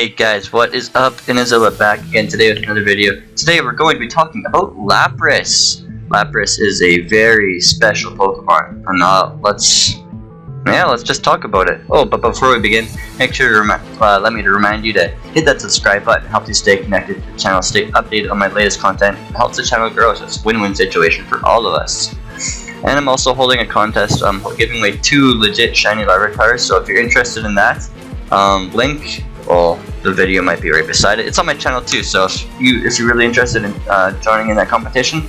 Hey guys, what is up? Inazilla back again today with another video. Today we're going to be talking about Lapras. Lapras is a very special Pokemon, and let's just talk about it. Oh, but before we begin, make sure to let me remind you to hit that subscribe button. It helps you stay connected to the channel, stay updated on my latest content. It helps the channel grow, so it's a win-win situation for all of us. And I'm also holding a contest. I'm giving away 2 legit shiny Larvatars, so if you're interested in that, link. Well, the video might be right beside it. It's on my channel too, so if you're really interested in joining in that competition,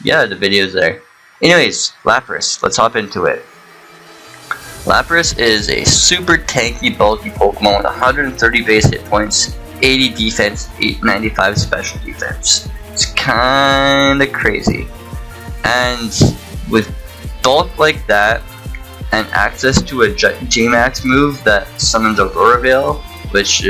yeah, the video's there. Anyways, Lapras, let's hop into it. Lapras is a super tanky, bulky Pokemon with 130 base hit points, 80 defense, 895 special defense. It's kinda crazy. And with bulk like that, and access to a GMax move that summons Aurora Veil, which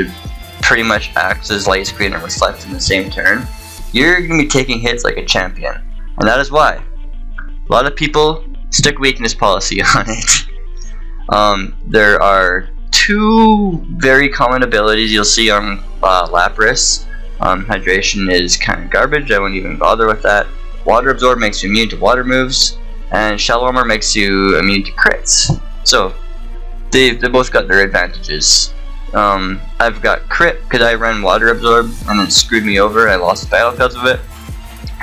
pretty much acts as Light Screen and Reflect in the same turn, you're going to be taking hits like a champion. And that is why a lot of people stick weakness policy on it. There are 2 very common abilities you'll see on Lapras. Hydration is kind of garbage, I wouldn't even bother with that. Water Absorb makes you immune to water moves, and Shell Armor makes you immune to crits. So they both got their advantages. I've got crit because I ran Water Absorb and it screwed me over. I lost the battle because of it,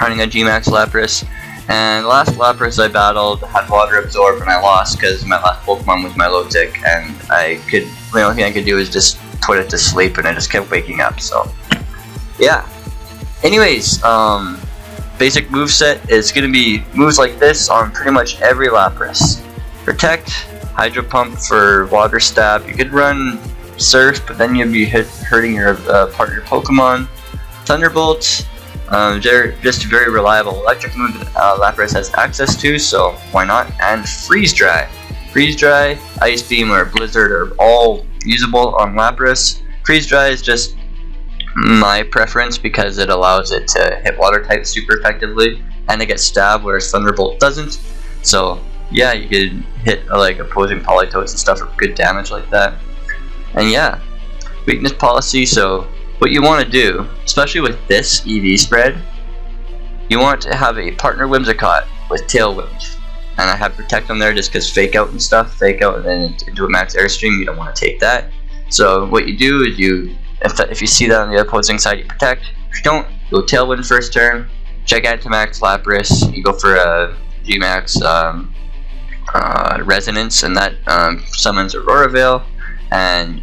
running a GMax Lapras. And the last Lapras I battled had Water Absorb and I lost because my last Pokemon was Milotic, and the only thing I could do was just put it to sleep and I just kept waking up. So yeah. Anyways, basic moveset is going to be moves like this on pretty much every Lapras. Protect, Hydro Pump for Water Stab. You could run Surf, but then you'd be hurting your partner Pokemon. Thunderbolt, they're just a very reliable electric move that Lapras has access to, so why not? And Freeze Dry. Freeze Dry, Ice Beam, or Blizzard are all usable on Lapras. Freeze Dry is just my preference because it allows it to hit water types super effectively and it gets stabbed, whereas Thunderbolt doesn't. So yeah, you could hit like opposing Politoads and stuff for good damage like that. And yeah, weakness policy. So what you want to do, especially with this EV spread, you want to have a partner Whimsicott with Tailwind, and I have Protect on there just because Fake Out and stuff, Fake Out and then into a max airstream, you don't want to take that. So what you do is if you see that on the opposing side, you Protect. If you don't, go Tailwind first turn, Gigantamax Lapras, you go for a GMax Resonance, and that summons Aurora Veil, and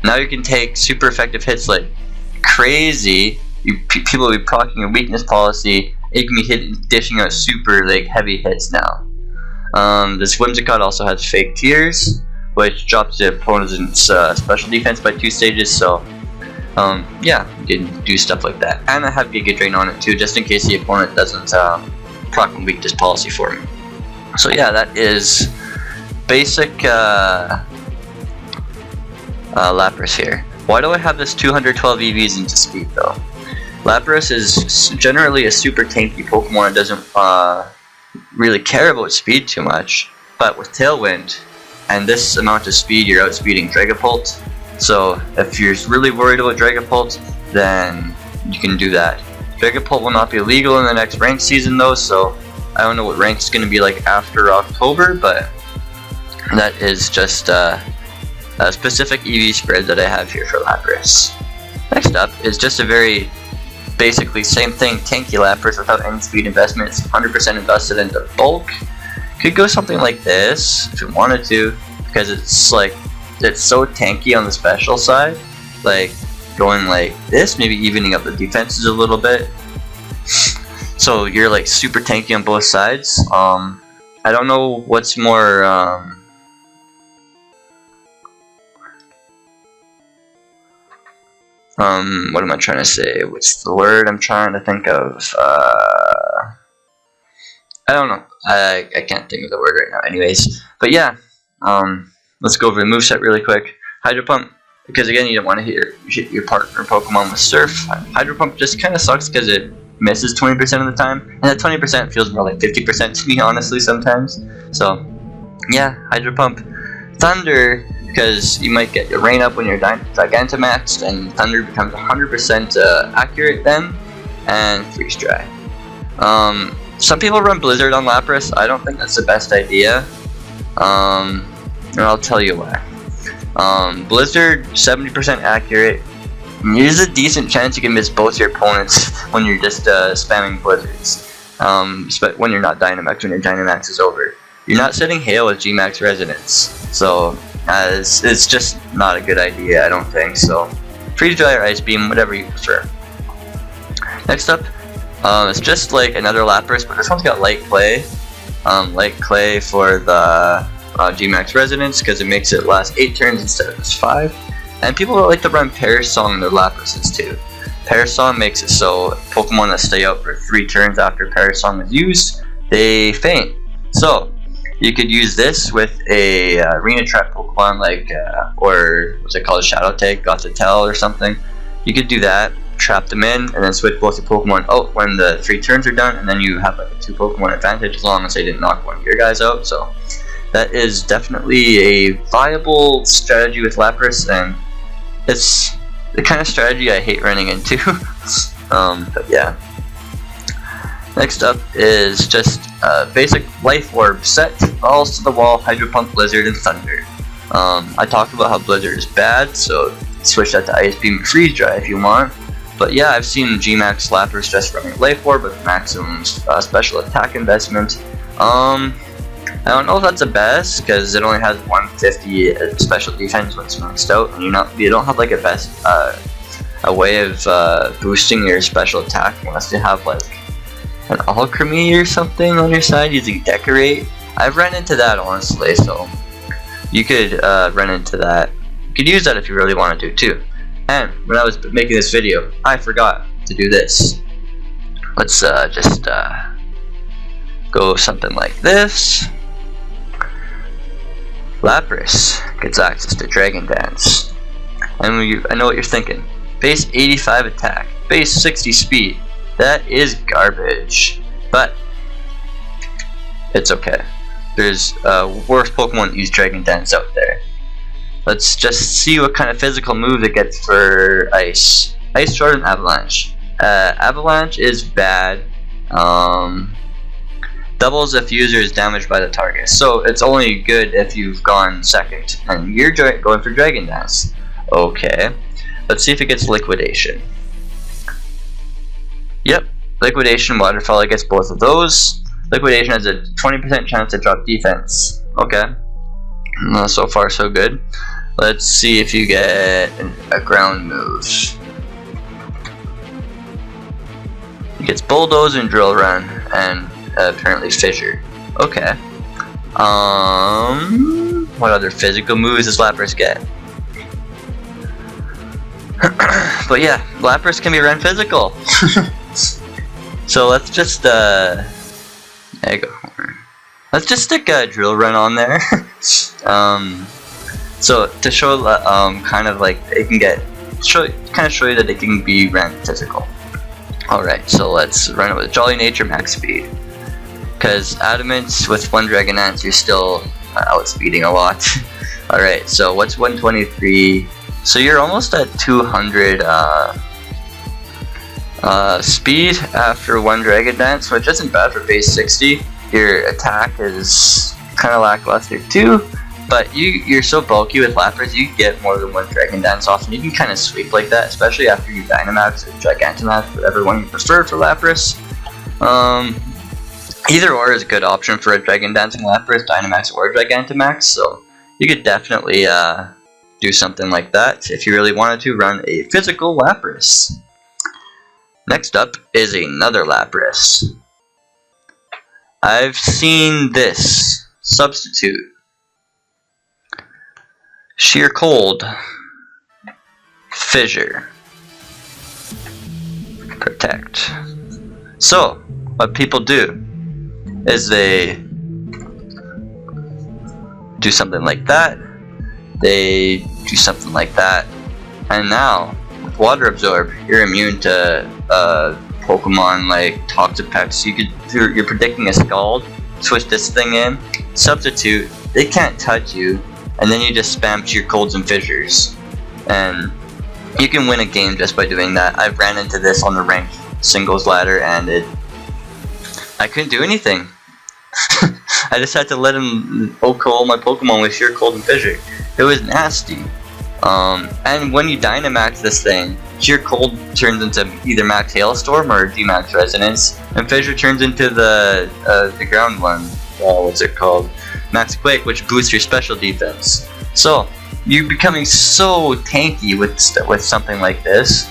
now you can take super effective hits like crazy. People will be proccing your weakness policy, and you can be dishing out super like heavy hits now. This Whimsicott also has Fake Tears, which drops the opponent's special defense by 2 stages, so yeah, you can do stuff like that. And I have Giga Drain on it too, just in case the opponent doesn't proc weakness policy for me. So yeah, that is basic Lapras here. Why do I have this 212 EVs into speed though? Lapras is generally a super tanky Pokemon. It doesn't really care about speed too much, but with Tailwind and this amount of speed, you're outspeeding Dragapult. So if you're really worried about Dragapult, then you can do that. Dragapult will not be legal in the next rank season though, so I don't know what rank is going to be like after October, but that is just a specific EV spread that I have here for Lapras. Next up is just a very basically same thing, tanky Lapras without any speed investment. It's 100% invested into bulk. Could go something like this if you wanted to, because it's so tanky on the special side, like going like this, maybe evening up the defenses a little bit. So you're like super tanky on both sides. I don't know what's more what am I trying to say? What's the word I'm trying to think of? I don't know. I can't think of the word right now. Anyways, but yeah, let's go over the moveset really quick. Hydro Pump, because again, you don't want to hit your partner Pokemon with Surf. Hydro Pump just kind of sucks because it misses 20% of the time, and that 20% feels more like 50% to me, honestly, sometimes. So yeah, Hydro Pump. Thunder, because you might get your rain up when you're Gigantamaxed, and thunder becomes 100% accurate then, and freeze dry. Some people run blizzard on Lapras. I don't think that's the best idea, and I'll tell you why. Blizzard 70% accurate. There's a decent chance you can miss both your opponents when you're just spamming blizzards. When you're not Dynamax, when your Dynamax is over. You're not setting Hail with GMax Resonance, so it's just not a good idea, I don't think. So freeze dry or ice beam, whatever you prefer. Next up, it's just like another Lapras, but this one's got light clay. Light clay for the GMax Resonance because it makes it last 8 turns instead of just 5. And people like to run Perish Song in their Laprases too. Perish Song makes it so Pokemon that stay out for 3 turns after Perish Song is used, they faint. So you could use this with a Arena Trap Pokemon like, or what's it called, Shadow Tag, Gothitelle or something. You could do that, trap them in, and then switch both your Pokemon out when the 3 turns are done, and then you have like a 2 Pokemon advantage as long as they didn't knock one of your guys out. So that is definitely a viable strategy with Lapras, and it's the kind of strategy I hate running into. But yeah. Next up is just a basic Life Orb set, Balls to the Wall, Hydro Pump, Blizzard, and Thunder. I talked about how Blizzard is bad, so switch that to Ice Beam, Freeze Dry if you want. But yeah, I've seen GMax Lapras just running Life Orb with maximum special attack investment. I don't know if that's the best because it only has 150 special defense when it's maxed out, and you don't have like a way of boosting your special attack unless you have like an Alchemy or something on your side using Decorate. I've run into that honestly, so you could run into that. You could use that if you really want to too. And when I was making this video, I forgot to do this. Let's just go something like this. Lapras gets access to Dragon Dance. And I know what you're thinking. Base 85 attack, base 60 speed. That is garbage. But it's okay. There's worse Pokemon that use Dragon Dance out there. Let's just see what kind of physical move it gets for Ice. Ice Shard and Avalanche. Avalanche is bad. Doubles if user is damaged by the target. So it's only good if you've gone second. And you're going for Dragon Dance. Okay. Let's see if it gets Liquidation. Yep. Liquidation, Waterfall, it gets both of those. Liquidation has a 20% chance to drop defense. Okay. So far so good. Let's see if you get a ground move. It gets Bulldoze and Drill Run and apparently Fissure. Okay. What other physical moves does Lapras get? But yeah, Lapras can be run physical. So let's just there you go. Let's just stick a Drill Run on there. So to show kind of like it can show you that it can be ran physical. Alright, so let's run it with Jolly Nature, max speed. Because Adamant with 1 Dragon Dance, you're still outspeeding a lot. Alright, so what's 123? So you're almost at 200 speed after 1 Dragon Dance, which isn't bad for base 60. Your attack is kind of lackluster too, but you're so bulky with Lapras, you get more than 1 Dragon Dance off, and you can kind of sweep like that, especially after you Dynamax or Gigantamax, whatever one you prefer for Lapras. Either or is a good option for a Dragon Dancing Lapras, Dynamax or Gigantamax, so you could definitely do something like that if you really wanted to run a physical Lapras. Next up is another Lapras. I've seen this. Substitute. Sheer Cold. Fissure. Protect. So, what people do is they do something like that, they do something like that, and now with Water Absorb, you're immune to Pokemon like Toxapex. So you're predicting a Scald, switch this thing in, Substitute, they can't touch you, and then you just spam to your colds and fissures, and you can win a game just by doing that. I've ran into this on the ranked singles ladder, and I couldn't do anything. I just had to let him OHKO my Pokemon with sheer cold and fissure. It was nasty. And when you Dynamax this thing, sheer cold turns into either max hailstorm or GMax resonance, and fissure turns into the ground one. What's it called? Max quake, which boosts your special defense. So you're becoming so tanky with something like this.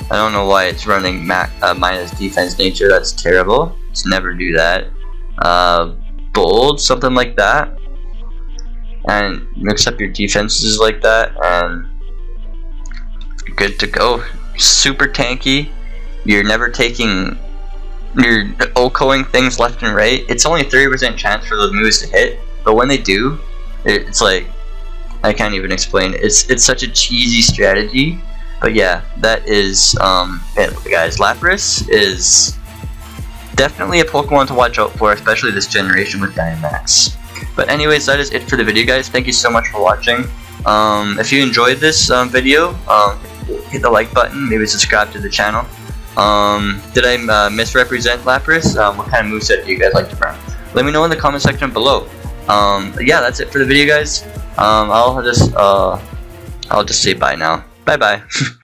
I don't know why it's running minus defense nature. That's terrible. Let's never do that. Bold, something like that, and mix up your defenses like that, and you're good to go. Super tanky. You're never taking. You're OHKOing things left and right. It's only a 30% chance for those moves to hit, but when they do, it's like, I can't even explain. It's such a cheesy strategy. But yeah, that is it, guys. Lapras is definitely a Pokemon to watch out for, especially this generation with Dynamax. But anyways, that is it for the video, guys. Thank you so much for watching. If you enjoyed this video, hit the like button, maybe subscribe to the channel. Did I misrepresent Lapras? What kind of moveset do you guys like to run? Let me know in the comment section below. Yeah, that's it for the video, guys. I'll just say bye now. Bye bye.